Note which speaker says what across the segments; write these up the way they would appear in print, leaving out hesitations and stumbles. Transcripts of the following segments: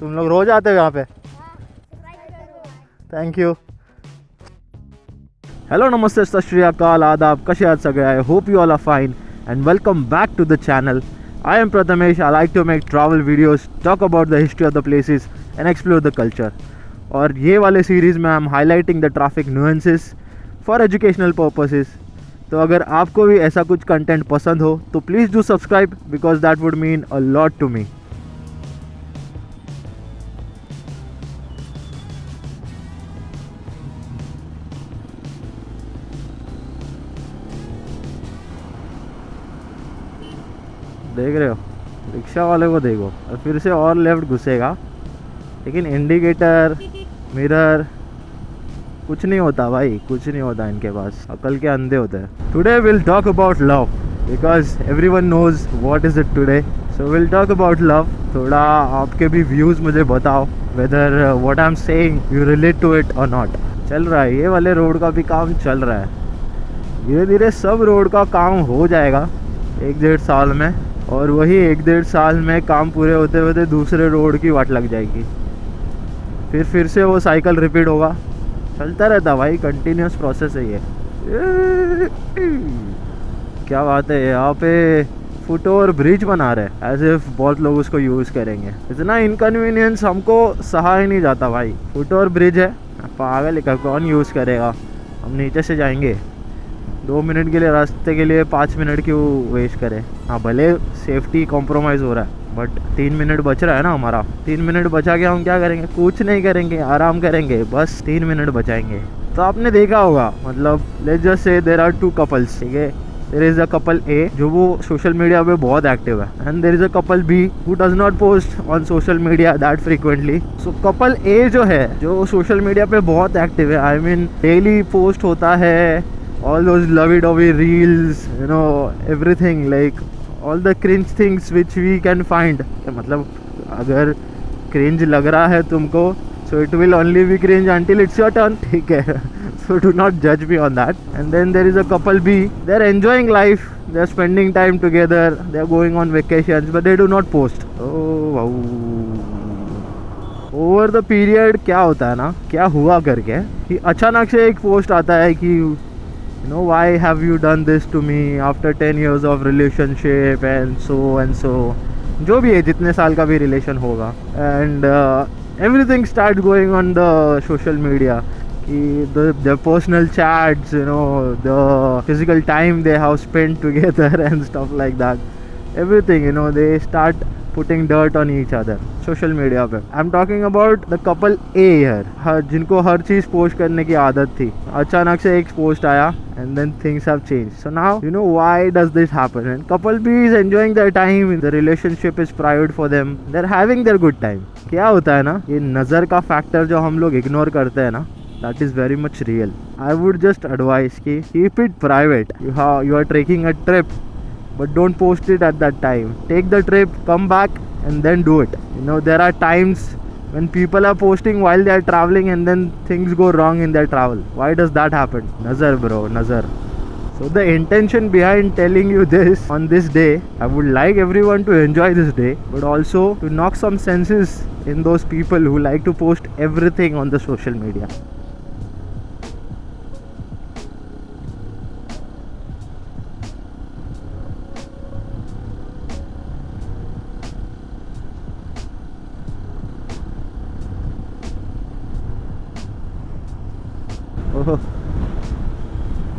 Speaker 1: तुम लोग रोज आते हो यहाँ पे? Thank you. Hello, namaste, sat shri akal, adab, kaise aaj sage? I hope you all are fine and welcome back to the channel. I am Prathamesh. I like to make travel videos, talk about the history of the places and explore the culture. और ये वाले series में I am highlighting the traffic nuances for educational purposes. तो अगर आपको भी ऐसा कुछ कंटेंट पसंद हो तो please do subscribe because that would mean a lot to me. देख रहे हो, रिक्शा वाले को देखो, और फिर से और लेफ्ट घुसेगा, लेकिन इंडिकेटर मिरर कुछ नहीं होता भाई, कुछ नहीं होता इनके पास, अकल के अंधे होते हैं. Today will talk about love because everyone knows what is it today. So will talk about love. थोड़ा आपके भी व्यूज़ मुझे बताओ whether what I am saying you relate to it or not. चल रहा है ये वाले रोड का भी काम चल रहा है. धीरे धीरे सब रोड का काम हो जाएगा 1-1.5 साल में, और वही 1-1.5 साल में काम पूरे होते होते दूसरे रोड की वाट लग जाएगी. फिर से वो साइकिल रिपीट होगा. चलता रहता भाई, कंटिन्यूस प्रोसेस है ये. क्या बात है, यहाँ पे फुट ओवर ब्रिज बना रहे हैं एज इफ बहुत लोग उसको यूज़ करेंगे. इतना इनकन्वीनियंस हमको सहा ही नहीं जाता भाई. फुट ओवर ब्रिज है, पागल है, कौन यूज़ करेगा. हम नीचे से जाएंगे, 2 मिनट के लिए रास्ते के लिए 5 मिनट क्यों वेस्ट करें. हाँ भले सेफ्टी कॉम्प्रोमाइज़ हो रहा है बट 3 मिनट बच रहा है ना हमारा. 3 मिनट बचा के हम क्या करेंगे? कुछ नहीं करेंगे, आराम करेंगे, बस 3 मिनट बचाएंगे. तो आपने देखा होगा, मतलब let's just say there are 2 couples, ठीक है. There is a couple A जो वो सोशल मीडिया पे बहुत एक्टिव है, and there is a couple B who does not post on social media that frequently. So couple A जो है, जो सोशल मीडिया पे बहुत एक्टिव है, आई मीन डेली पोस्ट होता है, all those lovey-dovey reels, you know, everything, like all the cringe things which we can find. मतलब अगर cringe लग रहा है तुमको, so it will only be cringe until it's your turn, ठीक है. So do not judge me on that. And then there is a couple B, they're enjoying life, they're spending time together, they're going on vacations, but they do not post. Oh wow. Over the period क्या होता है ना, क्या हुआ करके कि अचानक से एक पोस्ट आता है कि you know, why have you done this to me after 10 years of relationship and so जो भी है, जितने साल का भी रिलेशन होगा. And everything starts going on the social media, कि the personal chats, you know, the physical time they have spent together and stuff like that, everything, you know, they start putting dirt on each other social media पे. I am talking about the couple A here, जिनको हर चीज़ post करने की आदत थी. अचानक से एक पोस्ट आया and then things have change. So now you know why does this happen. And couple B is enjoying their time, the relationship is private for them, they are having their good time. क्या होता है ना, ये नज़र का factor जो हम लोग इग्नोर करते हैं ना, that is very much real. I would just advise ki keep it private. You are taking a trip, but don't post it at that time. Take the trip, come back, and then do it. You know, there are times when people are posting while they are traveling and then things go wrong in their travel. Why does that happen? Nazar bro, nazar. So the intention behind telling you this on this day, I would like everyone to enjoy this day, but also to knock some senses in those people who like to post everything on the social media.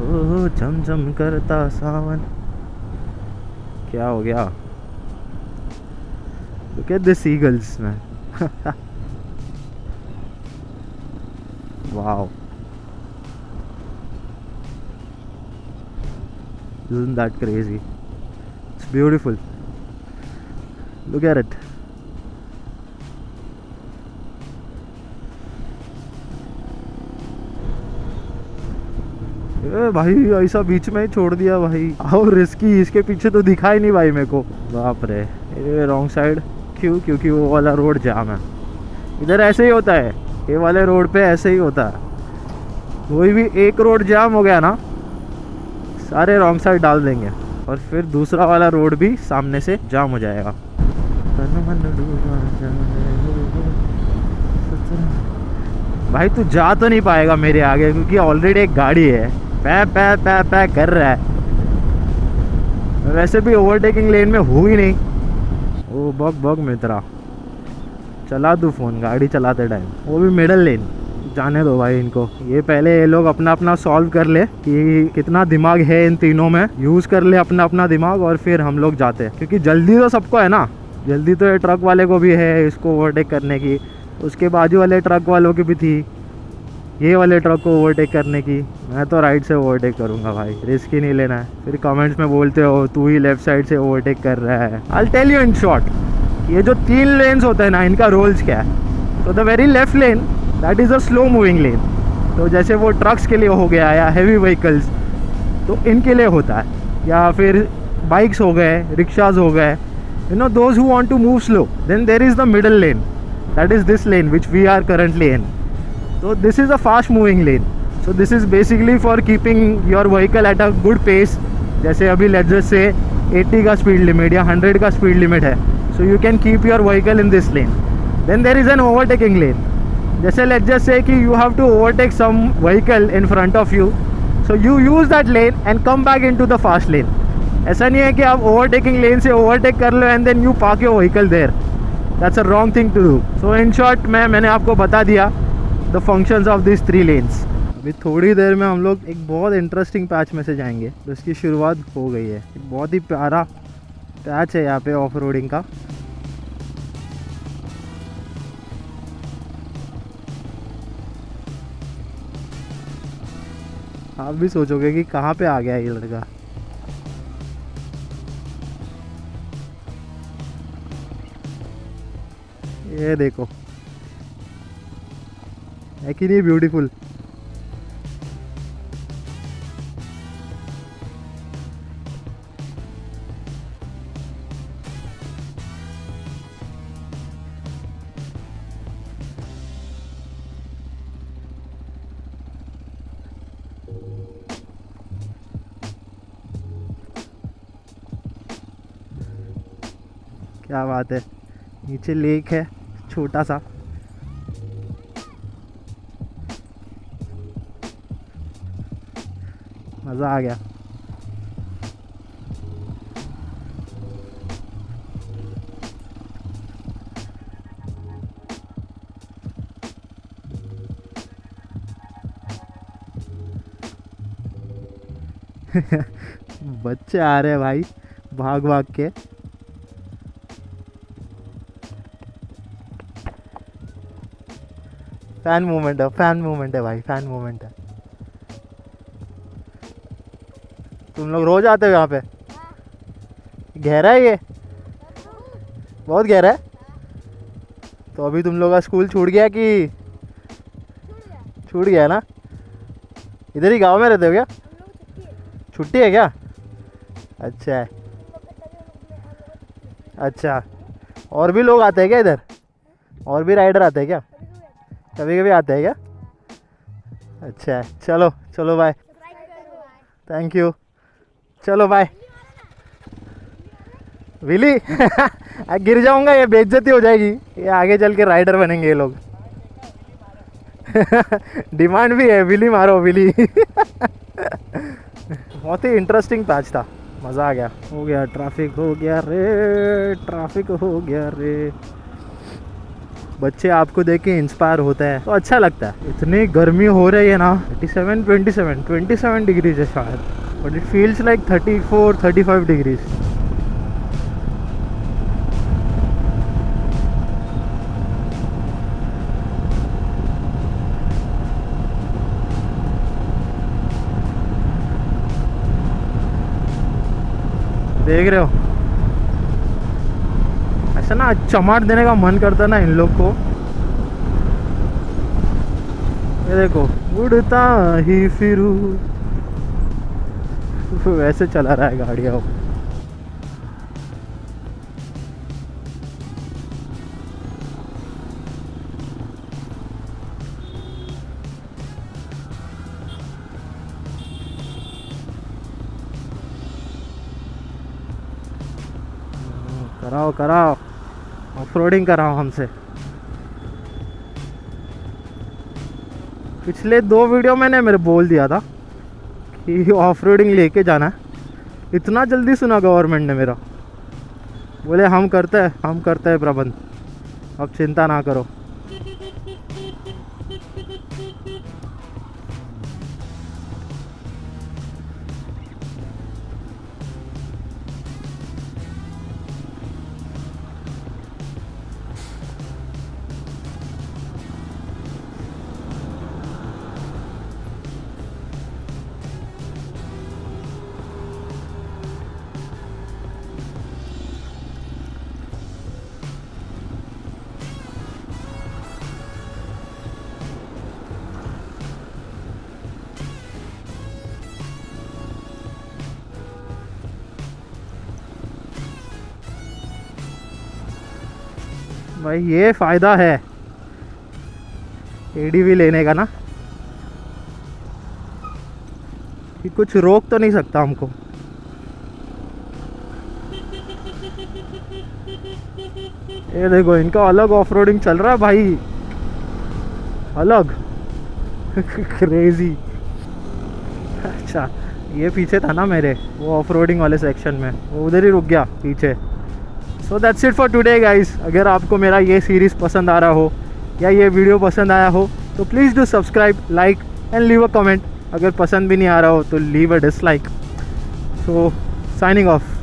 Speaker 1: ओह झमझम करता सावन. क्या हो गया? Look at the seagulls, man. Wow. Isn't that crazy? It's beautiful. Look at it. भाई ऐसा बीच में ही छोड़ दिया भाई. और रिस्की, इसके पीछे तो दिखा ही नहीं भाई मेरे को. बाप रे, ये रॉन्ग साइड. क्यों? क्योंकि वो वाला रोड जाम है. इधर ऐसे ही होता है, ये वाले रोड पे ऐसे ही होता है. कोई भी एक रोड जाम हो गया ना, सारे रॉन्ग साइड डाल देंगे और फिर दूसरा वाला रोड भी सामने से जाम हो जाएगा. भाई तू जा तो नहीं पाएगा मेरे आगे, क्योंकि ऑलरेडी एक गाड़ी है पै पै पै पै कर रहा है। वैसे भी ओवरटेकिंग लेन में हूँ ही नहीं। ओ बग बग मित्रा, चला तू फ़ोन गाड़ी चलाते टाइम, वो भी मिडल लेन। जाने दो भाई इनको, ये पहले ये लोग अपना अपना सॉल्व कर ले कि कितना दिमाग है इन तीनों में, यूज़ कर ले अपना अपना दिमाग, और फिर हम लोग जाते हैं। क्योंकि जल्दी तो सबको है ना, जल्दी तो ये ट्रक वाले को भी है इसको ओवरटेक करने की, उसके बाजू वाले ट्रक वालों की भी थी, ये वाले ट्रक को ओवरटेक करने की। मैं तो राइट से ओवरटेक करूँगा भाई, रिस्क ही नहीं लेना है। फिर कमेंट्स में बोलते हो तू ही लेफ़्ट साइड से ओवरटेक कर रहा है। I tell you in short, ये जो 3 लेन्स होते हैं ना, इनका रोल्स क्या है। तो the very left lane that is a slow moving lane. तो जैसे वो ट्रक्स के लिए हो गया या हैवी व्हीकल्स, तो इनके लिए होता है, या फिर बाइक्स हो गए, रिक्शाज हो गए, you know, those who want to move slow. Then there is the middle lane, that is this lane which we are currently in. So this is a fast moving lane, so this is basically for keeping your vehicle at a good pace. जैसे अभी let's just say 80 का speed limit या 100 का speed limit है, so you can keep your vehicle in this lane. Then there is an overtaking lane. जैसे let's just say कि you have to overtake some vehicle in front of you, so you use that lane and come back into the fast lane. ऐसा नहीं है कि आप overtaking लेन से overtake कर लो and then you park your vehicle there, that's a wrong thing to do. So in short मैंने आपको बता दिया the functions of this 3 lanes. अभी थोड़ी देर में हम लोग एक बहुत इंटरेस्टिंग पैच में से जाएंगे, जिसकी शुरुआत हो गई है। एक बहुत ही प्यारा पैच है यहाँ पे ऑफ रोडिंग का। आप भी सोचोगे कि कहाँ पे आ गया ये लड़का। ये देखो, है कि नहीं ब्यूटीफुल। क्या बात है, नीचे लेक है छोटा सा। मज़ा आ गया। बच्चे आ रहे हैं भाई भाग भाग के। फैन मूवमेंट है, फैन मूवमेंट है भाई, फैन मूवमेंट है। तुम लोग रोज आते हो यहाँ पे? गहरा है ये, बहुत गहरा है। तो अभी तुम लोग का स्कूल छूट गया कि छूट गया ना? इधर ही गांव में रहते हो क्या? छुट्टी है क्या? अच्छा है, अच्छा। और भी लोग आते हैं क्या इधर? और भी राइडर आते हैं क्या? कभी कभी आते हैं क्या? अच्छा है, चलो चलो बाय, थैंक यू, चलो बाय। विली गिर जाऊंगा, ये बेइज्जती हो जाएगी, ये आगे चल के राइडर बनेंगे ये लोग। डिमांड भी है, विली मारो विली। बहुत ही इंटरेस्टिंग पैच था, मज़ा आ गया। हो गया ट्रैफिक, हो गया रे ट्रैफिक, हो गया रे। बच्चे आपको देख के इंस्पायर होते हैं तो अच्छा लगता है। इतनी गर्मी हो रही है ना, 27 डिग्रीज है शायद, but it feels like 34-35 degrees. देख रहे हो, ऐसा ना चमाट देने का मन करता ना इन लोग को। ये देखो, उड़ता ही फिरू, वैसे चला रहा है गाड़ियाँ। कराओ कराओ, ऑफ रोडिंग कराओ हमसे। पिछले 2 वीडियो मैंने मेरे बोल दिया था कि ऑफ रोडिंग लेके जाना है। इतना जल्दी सुना गवर्नमेंट ने मेरा। बोले हम करते हैं प्रबंध, अब चिंता ना करो। भाई ये फ़ायदा है एडीवी लेने का ना, कि कुछ रोक तो नहीं सकता हमको। ये देखो इनका अलग ऑफ रोडिंग चल रहा है भाई, अलग क्रेजी। अच्छा ये पीछे था ना मेरे, वो ऑफ रोडिंग वाले सेक्शन में, वो उधर ही रुक गया पीछे। So that's it for today guys. अगर आपको मेरा ये सीरीज़ पसंद आ रहा हो या ये वीडियो पसंद आया हो तो please do subscribe, like and leave a comment. अगर पसंद भी नहीं आ रहा हो तो leave a dislike. So signing off.